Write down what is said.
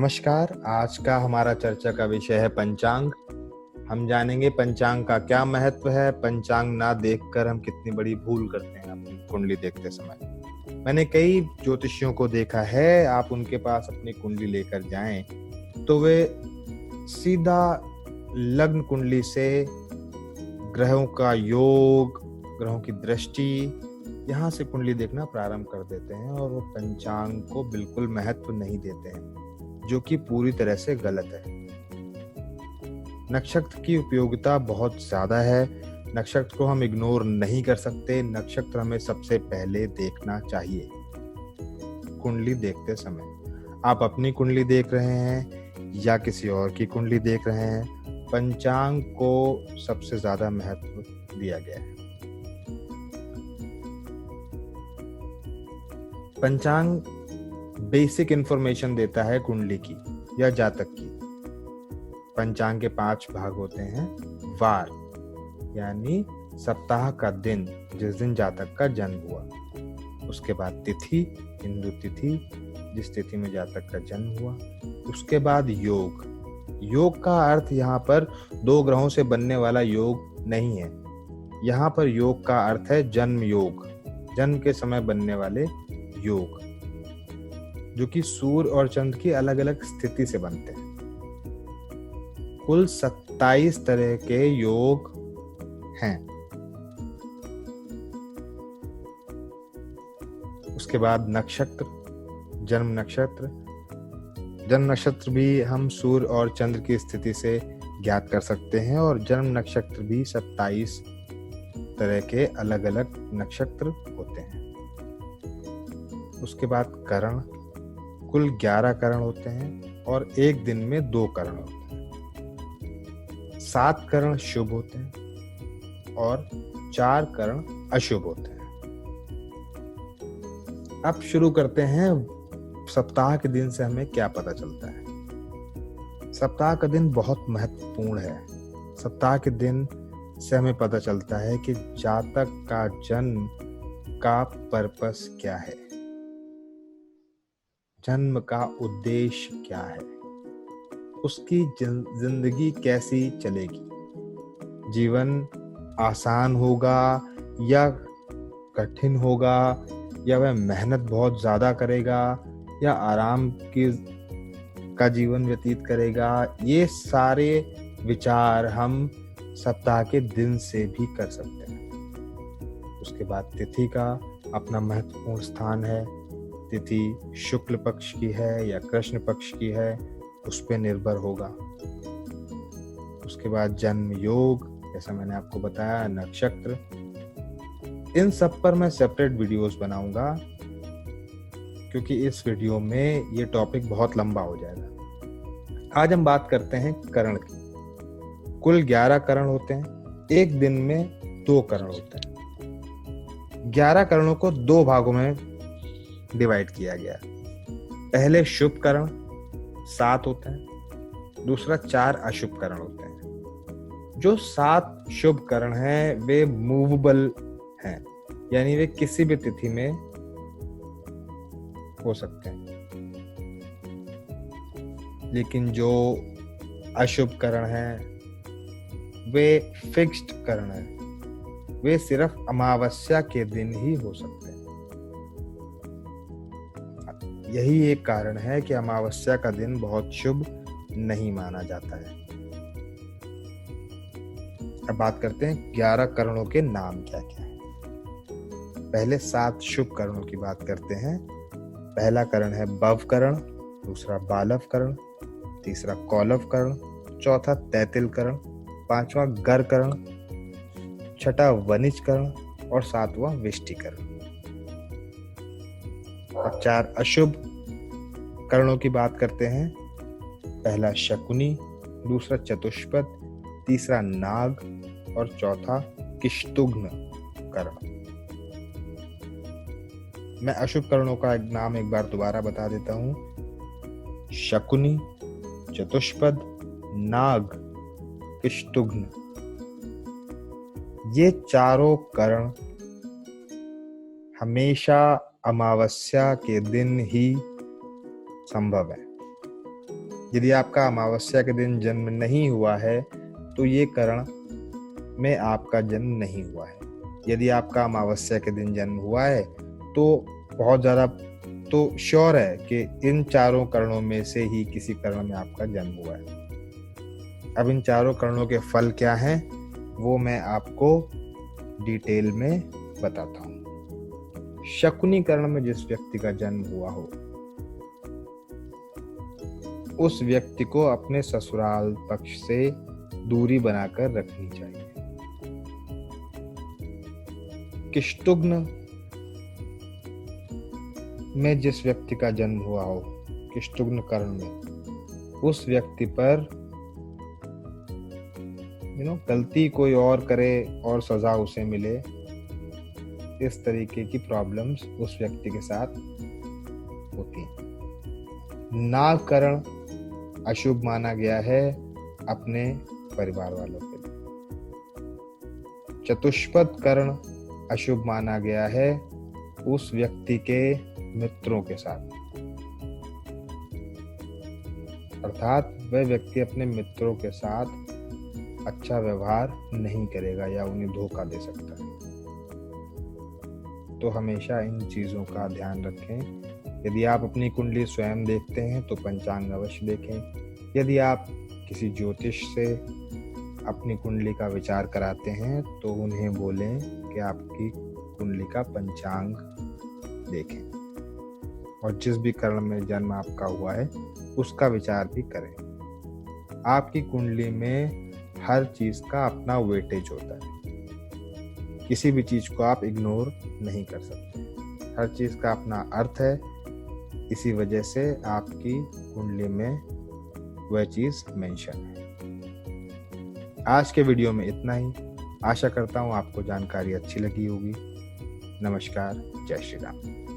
नमस्कार। आज का हमारा चर्चा का विषय है पंचांग। हम जानेंगे पंचांग का क्या महत्व है, पंचांग ना देखकर हम कितनी बड़ी भूल करते हैं अपनी कुंडली देखते समय। मैंने कई ज्योतिषियों को देखा है, आप उनके पास अपनी कुंडली लेकर जाएं तो वे सीधा लग्न कुंडली से ग्रहों का योग, ग्रहों की दृष्टि, यहाँ से कुंडली देखना प्रारंभ कर देते हैं और वो पंचांग को बिल्कुल महत्व नहीं देते हैं, जो कि पूरी तरह से गलत है। नक्षत्र की उपयोगिता बहुत ज्यादा है। नक्षत्र को हम इग्नोर नहीं कर सकते। नक्षत्र हमें सबसे पहले देखना चाहिए कुंडली देखते समय। आप अपनी कुंडली देख रहे हैं या किसी और की कुंडली देख रहे हैं, पंचांग को सबसे ज्यादा महत्व दिया गया है। पंचांग बेसिक इंफॉर्मेशन देता है कुंडली की या जातक की। पंचांग के 5 भाग होते हैं। वार यानी सप्ताह का दिन, जिस दिन जातक का जन्म हुआ। उसके बाद तिथि, हिंदू तिथि, जिस तिथि में जातक का जन्म हुआ। उसके बाद योग। योग का अर्थ यहाँ पर 2 ग्रहों से बनने वाला योग नहीं है। यहाँ पर योग का अर्थ है जन्म योग, जन्म के समय बनने वाले योग, जो कि सूर्य और चंद्र की अलग अलग स्थिति से बनते हैं। कुल 27 तरह के योग हैं। उसके बाद नक्षत्र, जन्म नक्षत्र। जन्म नक्षत्र भी हम सूर्य और चंद्र की स्थिति से ज्ञात कर सकते हैं और जन्म नक्षत्र भी 27 तरह के अलग अलग नक्षत्र होते हैं। उसके बाद करण, कुल 11 करण होते हैं और एक दिन में 2 करण होते हैं। 7 करण शुभ होते हैं और 4 करण अशुभ होते हैं। अब शुरू करते हैं सप्ताह के दिन से हमें क्या पता चलता है। सप्ताह का दिन बहुत महत्वपूर्ण है। सप्ताह के दिन से हमें पता चलता है कि जातक का जन्म का पर्पस क्या है, जन्म का उद्देश्य क्या है, उसकी जिंदगी कैसी चलेगी, जीवन आसान होगा या कठिन होगा, या वह मेहनत बहुत ज्यादा करेगा या आराम का जीवन व्यतीत करेगा। ये सारे विचार हम सप्ताह के दिन से भी कर सकते हैं। उसके बाद तिथि का अपना महत्वपूर्ण स्थान है। तिथि शुक्ल पक्ष की है या कृष्ण पक्ष की है, उस पर निर्भर होगा। उसके बाद जन्म योग, जैसा मैंने आपको बताया, नक्षत्र। इन सब पर मैं सेपरेट वीडियोस बनाऊंगा, क्योंकि इस वीडियो में ये टॉपिक बहुत लंबा हो जाएगा। आज हम बात करते हैं करण की। कुल 11 करण होते हैं। एक दिन में 2 करण होते हैं। 11 करणों को 2 भागों में डिवाइड किया गया। पहले शुभ करण 7 होते हैं, दूसरा 4 अशुभ करण होते हैं। जो 7 शुभ करण हैं वे मूवेबल हैं, यानी वे किसी भी तिथि में हो सकते हैं। लेकिन जो अशुभ करण हैं वे फिक्स्ड करण हैं, वे सिर्फ अमावस्या के दिन ही हो सकते हैं। यही एक कारण है कि अमावस्या का दिन बहुत शुभ नहीं माना जाता है। अब बात करते हैं 11 करणों के नाम क्या क्या है। पहले 7 शुभ करणों की बात करते हैं। पहला करण है बव करण, दूसरा बालव करण, तीसरा कौलव करण, चौथा तैतिल करण, 5वां गर करण, 6वां वनिज करण और 7वां विष्टि करण। अब 4 अशुभ करणों की बात करते हैं। पहला शकुनी, दूसरा चतुष्पद, तीसरा नाग और चौथा किष्तुघ्न करण। मैं अशुभ करणों का नाम एक बार दोबारा बता देता हूं। शकुनी, चतुष्पद, नाग, किष्तुघ्न। ये चारों करण हमेशा अमावस्या के दिन ही संभव है। यदि आपका अमावस्या के दिन जन्म नहीं हुआ है तो ये करण में आपका जन्म नहीं हुआ है। यदि आपका अमावस्या के दिन जन्म हुआ है तो बहुत ज़्यादा तो श्योर है कि इन चारों करणों में से ही किसी करण में आपका जन्म हुआ है। अब इन चारों करणों के फल क्या हैं वो मैं आपको डिटेल में बताता हूँ। शकुनी करण में जिस व्यक्ति का जन्म हुआ हो उस व्यक्ति को अपने ससुराल पक्ष से दूरी बनाकर रखनी चाहिए। किष्टुग्न में जिस व्यक्ति का जन्म हुआ हो, किष्टुग्न कर्ण में, उस व्यक्ति पर गलती कोई और करे और सजा उसे मिले, इस तरीके की प्रॉब्लम्स उस व्यक्ति के साथ होती हैं। नागकरण अशुभ माना गया है अपने परिवार वालों के लिए। चतुष्पद कर्ण अशुभ माना गया है उस व्यक्ति के मित्रों के साथ, अर्थात वह व्यक्ति अपने मित्रों के साथ अच्छा व्यवहार नहीं करेगा या उन्हें धोखा दे सकता है। तो हमेशा इन चीजों का ध्यान रखें। यदि आप अपनी कुंडली स्वयं देखते हैं तो पंचांग अवश्य देखें। यदि आप किसी ज्योतिष से अपनी कुंडली का विचार कराते हैं तो उन्हें बोलें कि आपकी कुंडली का पंचांग देखें और जिस भी कर्ण में जन्म आपका हुआ है उसका विचार भी करें। आपकी कुंडली में हर चीज का अपना वेटेज होता है, किसी भी चीज को आप इग्नोर नहीं कर सकते। हर चीज का अपना अर्थ है, इसी वजह से आपकी कुंडली में वह चीज मेंशन है। आज के वीडियो में इतना ही। आशा करता हूँ आपको जानकारी अच्छी लगी होगी। नमस्कार, जय श्री राम।